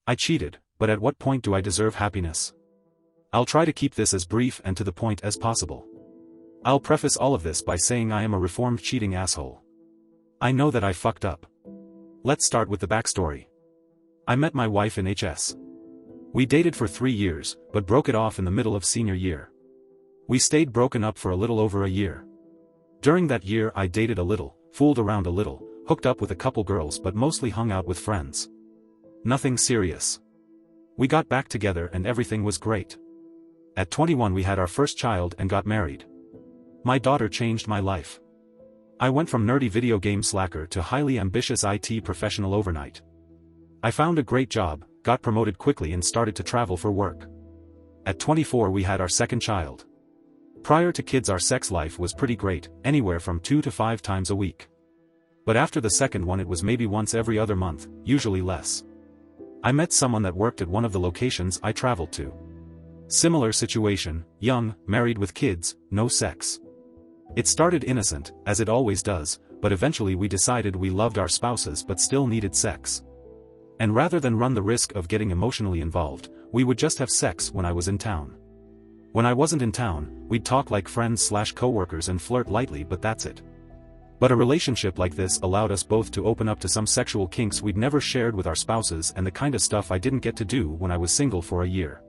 I cheated, but at what point do I deserve happiness? I'll try to keep this as brief and to the point as possible. I'll preface all of this by saying I am a reformed cheating asshole. I know that I fucked up. Let's start with the backstory. I met my wife in HS. We dated for 3 years, but broke it off in the middle of senior year. We stayed broken up for a little over a year. During that year I dated a little, fooled around a little, hooked up with a couple girls but mostly hung out with friends. Nothing serious. We got back together and everything was great. At 21 we had our first child and got married. My daughter changed my life. I went from nerdy video game slacker to highly ambitious IT professional overnight. I found a great job, got promoted quickly and started to travel for work. At 24 we had our second child. Prior to kids our sex life was pretty great, anywhere from 2 to 5 times a week. But after the second one it was maybe once every other month, usually less. I met someone that worked at one of the locations I traveled to. Similar situation, young, married with kids, no sex. It started innocent, as it always does, but eventually we decided we loved our spouses but still needed sex. And rather than run the risk of getting emotionally involved, we would just have sex when I was in town. When I wasn't in town, we'd talk like friends/co-workers and flirt lightly, but that's it. But a relationship like this allowed us both to open up to some sexual kinks we'd never shared with our spouses and the kind of stuff I didn't get to do when I was single for a year.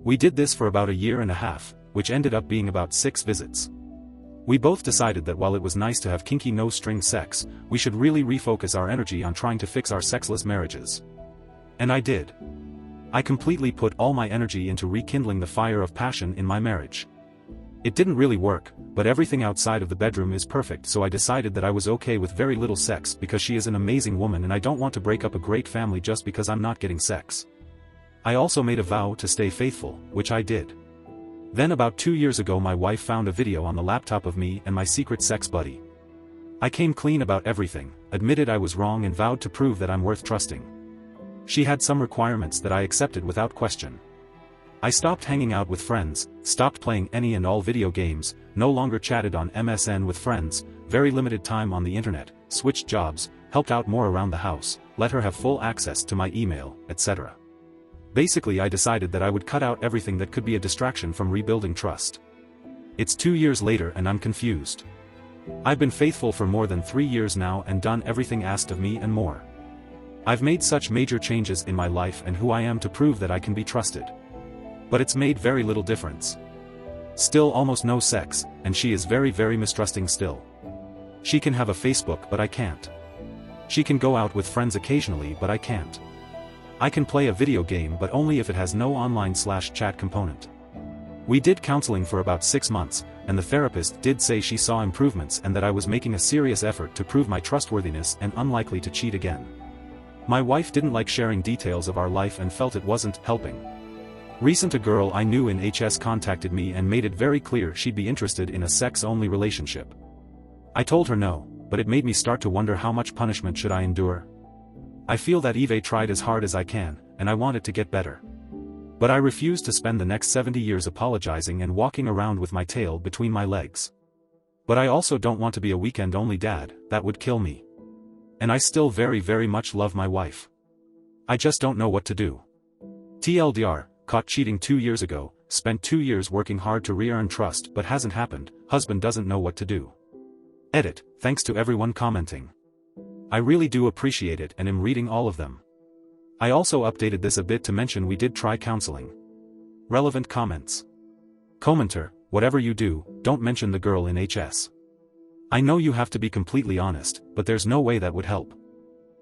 We did this for about a year and a half, which ended up being about 6 visits. We both decided that while it was nice to have kinky no-string sex, we should really refocus our energy on trying to fix our sexless marriages. And I did. I completely put all my energy into rekindling the fire of passion in my marriage. It didn't really work, but everything outside of the bedroom is perfect, so I decided that I was okay with very little sex because she is an amazing woman and I don't want to break up a great family just because I'm not getting sex. I also made a vow to stay faithful, which I did. Then about 2 years ago my wife found a video on the laptop of me and my secret sex buddy. I came clean about everything, admitted I was wrong and vowed to prove that I'm worth trusting. She had some requirements that I accepted without question. I stopped hanging out with friends, stopped playing any and all video games, no longer chatted on MSN with friends, very limited time on the internet, switched jobs, helped out more around the house, let her have full access to my email, etc. Basically I decided that I would cut out everything that could be a distraction from rebuilding trust. It's 2 years later and I'm confused. I've been faithful for more than 3 years now and done everything asked of me and more. I've made such major changes in my life and who I am to prove that I can be trusted. But it's made very little difference. Still almost no sex, and she is very mistrusting still. She can have a Facebook but I can't. She can go out with friends occasionally but I can't. I can play a video game but only if it has no online/chat component. We did counseling for about 6 months, and the therapist did say she saw improvements and that I was making a serious effort to prove my trustworthiness and unlikely to cheat again. My wife didn't like sharing details of our life and felt it wasn't helping. Recent a girl I knew in HS contacted me and made it very clear she'd be interested in a sex-only relationship. I told her no, but it made me start to wonder how much punishment should I endure. I feel that Eve tried as hard as I can, and I want it to get better. But I refuse to spend the next 70 years apologizing and walking around with my tail between my legs. But I also don't want to be a weekend-only dad, that would kill me. And I still very much love my wife. I just don't know what to do. TLDR, caught cheating 2 years ago, spent 2 years working hard to re-earn trust but hasn't happened, husband doesn't know what to do. Edit, thanks to everyone commenting. I really do appreciate it and am reading all of them. I also updated this a bit to mention we did try counseling. Relevant comments. Commenter, whatever you do, don't mention the girl in HS. I know you have to be completely honest, but there's no way that would help.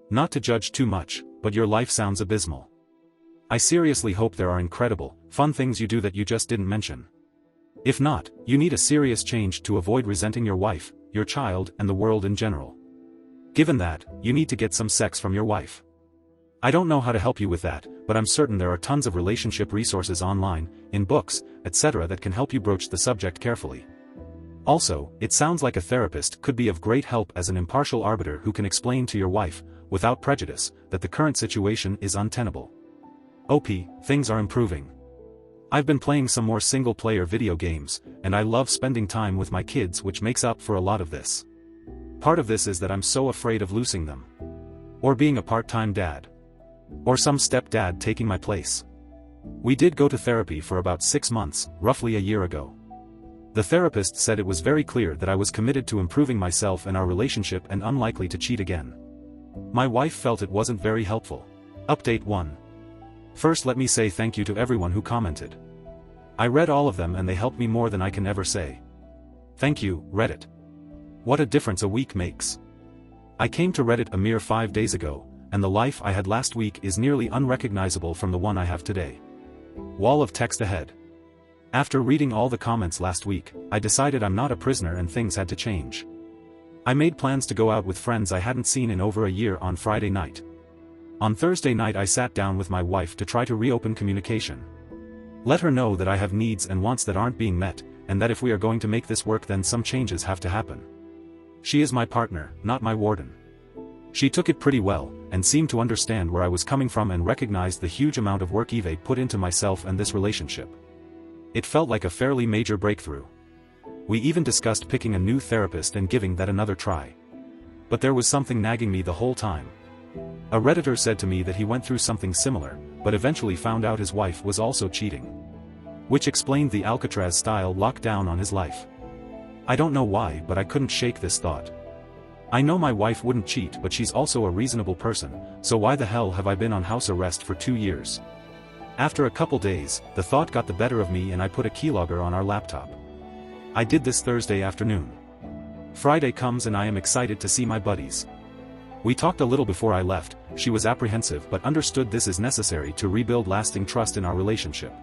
Not to judge too much, but your life sounds abysmal. I seriously hope there are incredible, fun things you do that you just didn't mention. If not, you need a serious change to avoid resenting your wife, your child and the world in general. Given that, you need to get some sex from your wife. I don't know how to help you with that, but I'm certain there are tons of relationship resources online, in books, etc. that can help you broach the subject carefully. Also, it sounds like a therapist could be of great help as an impartial arbiter who can explain to your wife, without prejudice, that the current situation is untenable. OP, things are improving. I've been playing some more single-player video games, and I love spending time with my kids, which makes up for a lot of this. Part of this is that I'm so afraid of losing them. Or being a part-time dad. Or some stepdad taking my place. We did go to therapy for about 6 months, roughly a year ago. The therapist said it was very clear that I was committed to improving myself and our relationship and unlikely to cheat again. My wife felt it wasn't very helpful. Update 1. First, let me say thank you to everyone who commented. I read all of them and they helped me more than I can ever say. Thank you, Reddit. What a difference a week makes. I came to Reddit a mere 5 days ago, and the life I had last week is nearly unrecognizable from the one I have today. Wall of text ahead. After reading all the comments last week, I decided I'm not a prisoner and things had to change. I made plans to go out with friends I hadn't seen in over a year on Friday night. On Thursday night I sat down with my wife to try to reopen communication. Let her know that I have needs and wants that aren't being met, and that if we are going to make this work then some changes have to happen. She is my partner, not my warden. She took it pretty well, and seemed to understand where I was coming from and recognized the huge amount of work Eve put into myself and this relationship. It felt like a fairly major breakthrough. We even discussed picking a new therapist and giving that another try. But there was something nagging me the whole time. A Redditor said to me that he went through something similar, but eventually found out his wife was also cheating. Which explained the Alcatraz-style lockdown on his life. I don't know why, but I couldn't shake this thought. I know my wife wouldn't cheat, but she's also a reasonable person, so why the hell have I been on house arrest for 2 years? After a couple days, the thought got the better of me and I put a keylogger on our laptop. I did this Thursday afternoon. Friday comes and I am excited to see my buddies. We talked a little before I left. She was apprehensive but understood this is necessary to rebuild lasting trust in our relationship.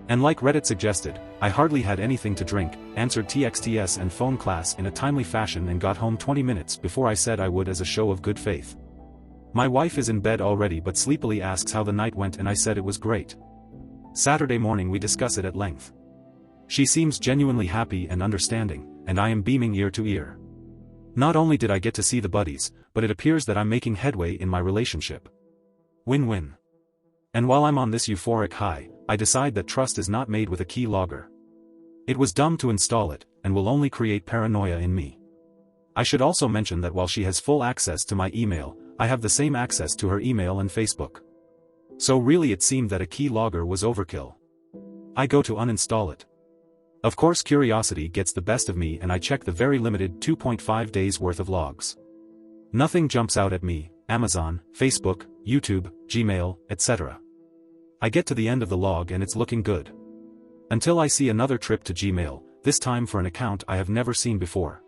And like Reddit suggested, I hardly had anything to drink, answered TXTs and phone class in a timely fashion and got home 20 minutes before I said I would as a show of good faith. My wife is in bed already but sleepily asks how the night went and I said it was great. Saturday morning we discuss it at length. She seems genuinely happy and understanding, and I am beaming ear to ear. Not only did I get to see the buddies, but it appears that I'm making headway in my relationship. Win-win. And while I'm on this euphoric high, I decide that trust is not made with a key logger. It was dumb to install it, and will only create paranoia in me. I should also mention that while she has full access to my email, I have the same access to her email and Facebook. So really it seemed that a key logger was overkill. I go to uninstall it. Of course curiosity gets the best of me and I check the very limited 2.5 days worth of logs. Nothing jumps out at me: Amazon, Facebook, YouTube, Gmail, etc. I get to the end of the log and it's looking good. Until I see another trip to Gmail, this time for an account I have never seen before.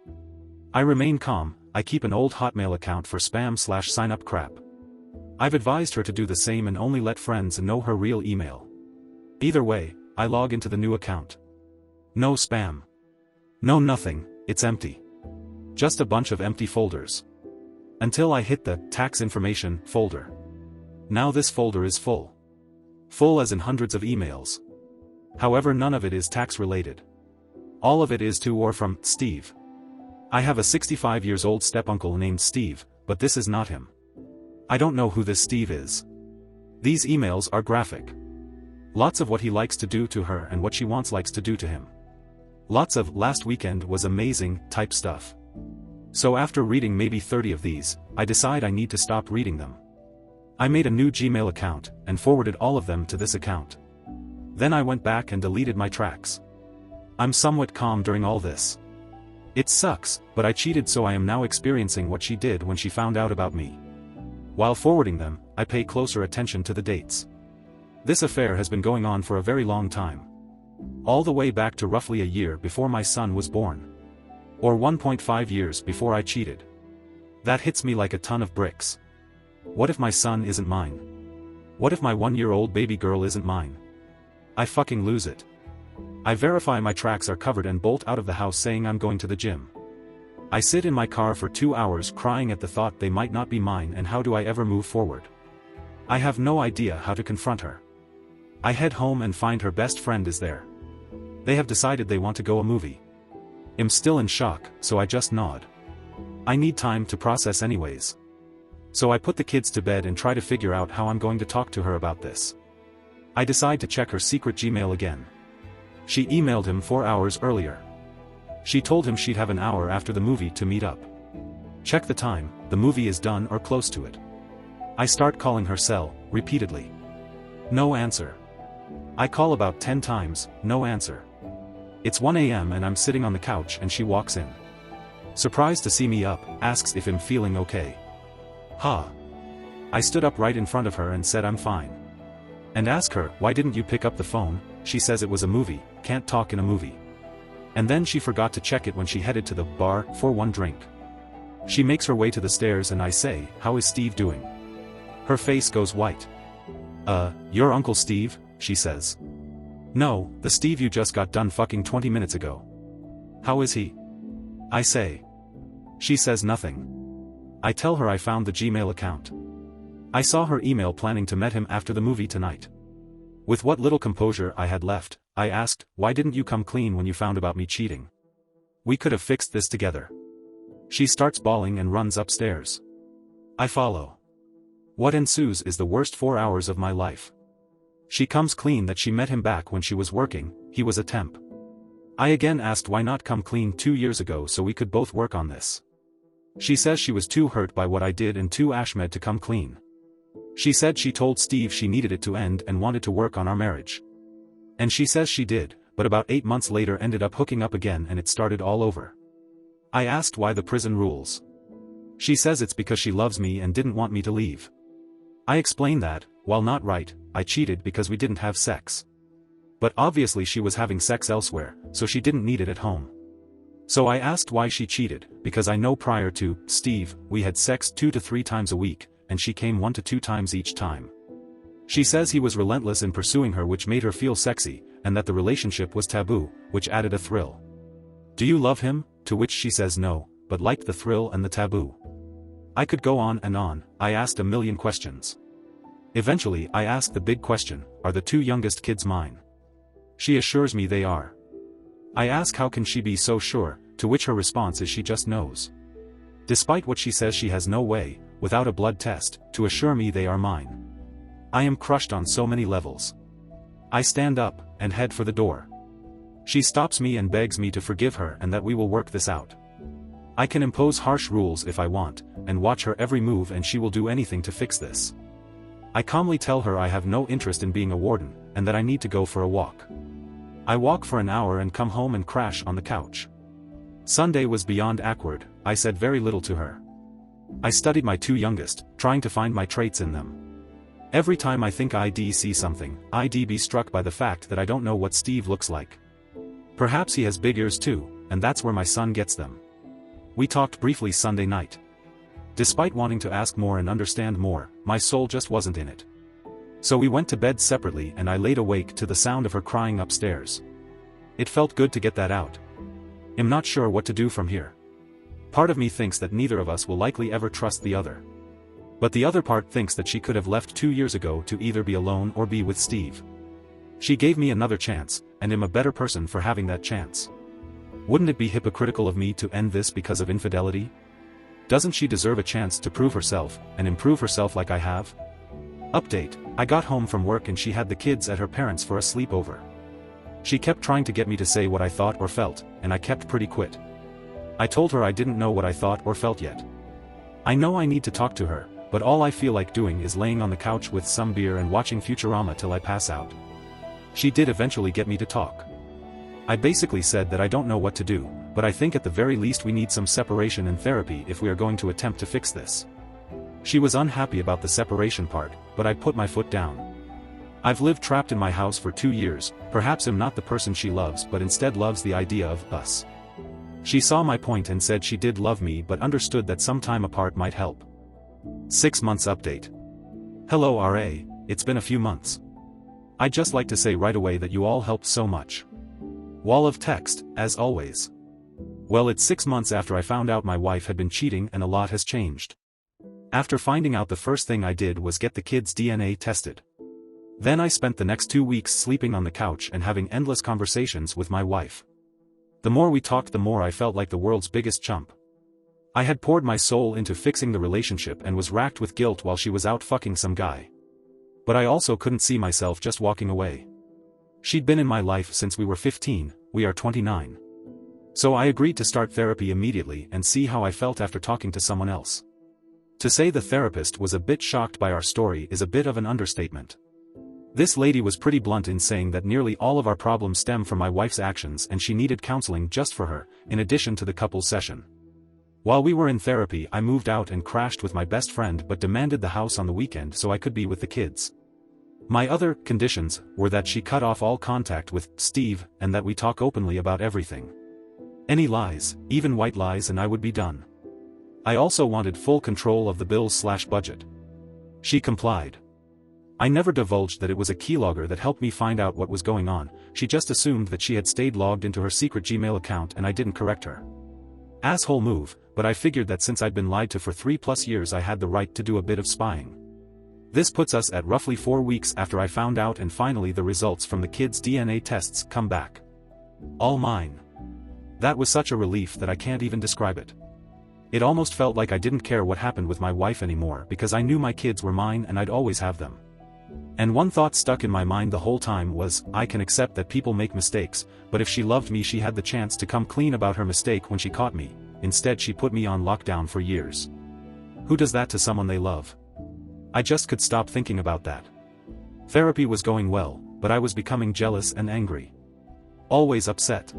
I remain calm. I keep an old Hotmail account for spam/sign-up crap. I've advised her to do the same and only let friends know her real email. Either way, I log into the new account. No spam. No nothing, it's empty. Just a bunch of empty folders. Until I hit the tax information folder. Now this folder is full. Full as in hundreds of emails. However, none of it is tax related. All of it is to or from Steve. I have a 65-year-old stepuncle named Steve, but this is not him. I don't know who this Steve is. These emails are graphic. Lots of what he likes to do to her and what she likes to do to him. Lots of "last weekend was amazing" type stuff. So after reading maybe 30 of these, I decide I need to stop reading them. I made a new Gmail account, and forwarded all of them to this account. Then I went back and deleted my tracks. I'm somewhat calm during all this. It sucks, but I cheated, so I am now experiencing what she did when she found out about me. While forwarding them, I pay closer attention to the dates. This affair has been going on for a very long time. All the way back to roughly a year before my son was born. Or 1.5 years before I cheated. That hits me like a ton of bricks. What if my son isn't mine? What if my 1-year-old baby girl isn't mine? I fucking lose it. I verify my tracks are covered and bolt out of the house saying I'm going to the gym. I sit in my car for 2 hours crying at the thought they might not be mine, and how do I ever move forward? I have no idea how to confront her. I head home and find her best friend is there. They have decided they want to go a movie. I'm still in shock, so I just nod. I need time to process anyways. So I put the kids to bed and try to figure out how I'm going to talk to her about this. I decide to check her secret Gmail again. She emailed him 4 hours earlier. She told him she'd have an hour after the movie to meet up. Check the time, the movie is done or close to it. I start calling her cell, repeatedly. No answer. I call about 10 times, no answer. It's 1 a.m. and I'm sitting on the couch and she walks in. Surprised to see me up, asks if I'm feeling okay. Ha. I stood up right in front of her and said I'm fine. And ask her, why didn't you pick up the phone? She says it was a movie, can't talk in a movie. And then she forgot to check it when she headed to the bar for one drink. She makes her way to the stairs and I say, how is Steve doing? Her face goes white. Your Uncle Steve, she says. No, the Steve you just got done fucking 20 minutes ago. How is he? I say. She says nothing. I tell her I found the Gmail account. I saw her email planning to meet him after the movie tonight. With what little composure I had left, I asked, why didn't you come clean when you found about me cheating? We could have fixed this together. She starts bawling and runs upstairs. I follow. What ensues is the worst 4 hours of my life. She comes clean that she met him back when she was working, he was a temp. I again asked why not come clean 2 years ago so we could both work on this. She says she was too hurt by what I did and too Ashmed to come clean. She said she told Steve she needed it to end and wanted to work on our marriage. And she says she did, but about 8 months later ended up hooking up again and it started all over. I asked why the prison rules. She says it's because she loves me and didn't want me to leave. I explained that, while not right, I cheated because we didn't have sex. But obviously she was having sex elsewhere, so she didn't need it at home. So I asked why she cheated, because I know prior to Steve, we had sex 2 to 3 times a week, and she came 1 to 2 times each time. She says he was relentless in pursuing her, which made her feel sexy, and that the relationship was taboo, which added a thrill. Do you love him? To which she says no, but liked the thrill and the taboo. I could go on and on, I asked a million questions. Eventually I asked the big question, are the 2 youngest kids mine? She assures me they are. I ask how can she be so sure, to which her response is she just knows. Despite what she says, she has no way, without a blood test, to assure me they are mine. I am crushed on so many levels. I stand up, and head for the door. She stops me and begs me to forgive her and that we will work this out. I can impose harsh rules if I want, and watch her every move, and she will do anything to fix this. I calmly tell her I have no interest in being a warden, and that I need to go for a walk. I walk for an hour and come home and crash on the couch. Sunday was beyond awkward, I said very little to her. I studied my 2 youngest, trying to find my traits in them. Every time I think I'd see something, I'd be struck by the fact that I don't know what Steve looks like. Perhaps he has big ears too, and that's where my son gets them. We talked briefly Sunday night. Despite wanting to ask more and understand more, my soul just wasn't in it. So we went to bed separately and I laid awake to the sound of her crying upstairs. It felt good to get that out. I'm not sure what to do from here. Part of me thinks that neither of us will likely ever trust the other. But the other part thinks that she could have left 2 years ago to either be alone or be with Steve. She gave me another chance, and I'm a better person for having that chance. Wouldn't it be hypocritical of me to end this because of infidelity? Doesn't she deserve a chance to prove herself, and improve herself like I have? Update, I got home from work and she had the kids at her parents' for a sleepover. She kept trying to get me to say what I thought or felt, and I kept pretty quiet. I told her I didn't know what I thought or felt yet. I know I need to talk to her, but all I feel like doing is laying on the couch with some beer and watching Futurama till I pass out. She did eventually get me to talk. I basically said that I don't know what to do, but I think at the very least we need some separation and therapy if we are going to attempt to fix this. She was unhappy about the separation part, but I put my foot down. I've lived trapped in my house for 2 years, perhaps I'm not the person she loves but instead loves the idea of us. She saw my point and said she did love me but understood that some time apart might help. 6 months update. Hello RA, it's been a few months. I'd just like to say right away that you all helped so much. Wall of text, as always. Well, it's 6 months after I found out my wife had been cheating and a lot has changed. After finding out, the first thing I did was get the kids' DNA tested. Then I spent the next 2 weeks sleeping on the couch and having endless conversations with my wife. The more we talked, the more I felt like the world's biggest chump. I had poured my soul into fixing the relationship and was racked with guilt while she was out fucking some guy. But I also couldn't see myself just walking away. She'd been in my life since we were 15, we are 29. So I agreed to start therapy immediately and see how I felt after talking to someone else. To say the therapist was a bit shocked by our story is a bit of an understatement. This lady was pretty blunt in saying that nearly all of our problems stem from my wife's actions and she needed counseling just for her, in addition to the couples session. While we were in therapy, I moved out and crashed with my best friend but demanded the house on the weekend so I could be with the kids. My other conditions were that she cut off all contact with Steve and that we talk openly about everything. Any lies, even white lies, and I would be done. I also wanted full control of the bills/budget. She complied. I never divulged that it was a keylogger that helped me find out what was going on. She just assumed that she had stayed logged into her secret Gmail account and I didn't correct her. Asshole move, but I figured that since I'd been lied to for 3+ years I had the right to do a bit of spying. This puts us at roughly 4 weeks after I found out, and finally the results from the kids' DNA tests come back. All mine. That was such a relief that I can't even describe it. It almost felt like I didn't care what happened with my wife anymore because I knew my kids were mine and I'd always have them. And one thought stuck in my mind the whole time was, I can accept that people make mistakes, but if she loved me she had the chance to come clean about her mistake when she caught me. Instead she put me on lockdown for years. Who does that to someone they love? I just could stop thinking about that. Therapy was going well, but I was becoming jealous and angry. Always upset.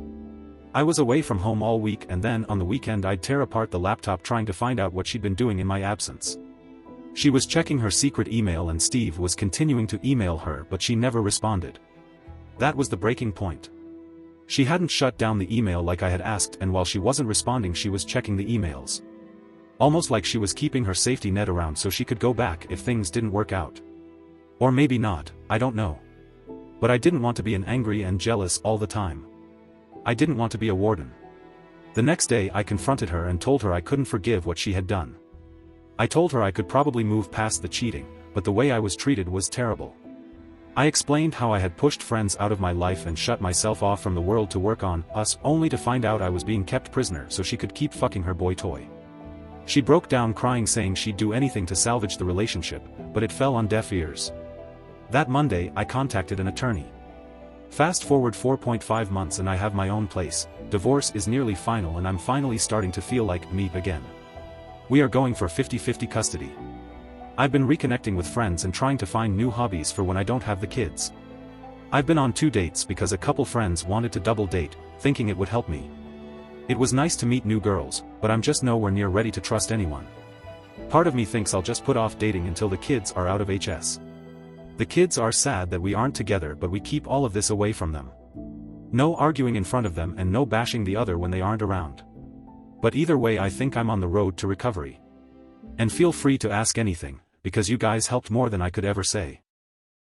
I was away from home all week and then on the weekend I'd tear apart the laptop trying to find out what she'd been doing in my absence. She was checking her secret email and Steve was continuing to email her but she never responded. That was the breaking point. She hadn't shut down the email like I had asked, and while she wasn't responding she was checking the emails. Almost like she was keeping her safety net around so she could go back if things didn't work out. Or maybe not, I don't know. But I didn't want to be an angry and jealous all the time. I didn't want to be a warden. The next day I confronted her and told her I couldn't forgive what she had done. I told her I could probably move past the cheating, but the way I was treated was terrible. I explained how I had pushed friends out of my life and shut myself off from the world to work on us, only to find out I was being kept prisoner so she could keep fucking her boy toy. She broke down crying, saying she'd do anything to salvage the relationship, but it fell on deaf ears. That Monday I contacted an attorney. Fast forward 4.5 months and I have my own place. Divorce is nearly final and I'm finally starting to feel like me again. We are going for 50-50 custody. I've been reconnecting with friends and trying to find new hobbies for when I don't have the kids. I've been on 2 dates because a couple friends wanted to double date, thinking it would help me. It was nice to meet new girls, but I'm just nowhere near ready to trust anyone. Part of me thinks I'll just put off dating until the kids are out of HS. The kids are sad that we aren't together, but we keep all of this away from them. No arguing in front of them and no bashing the other when they aren't around. But either way I think I'm on the road to recovery. And feel free to ask anything, because you guys helped more than I could ever say.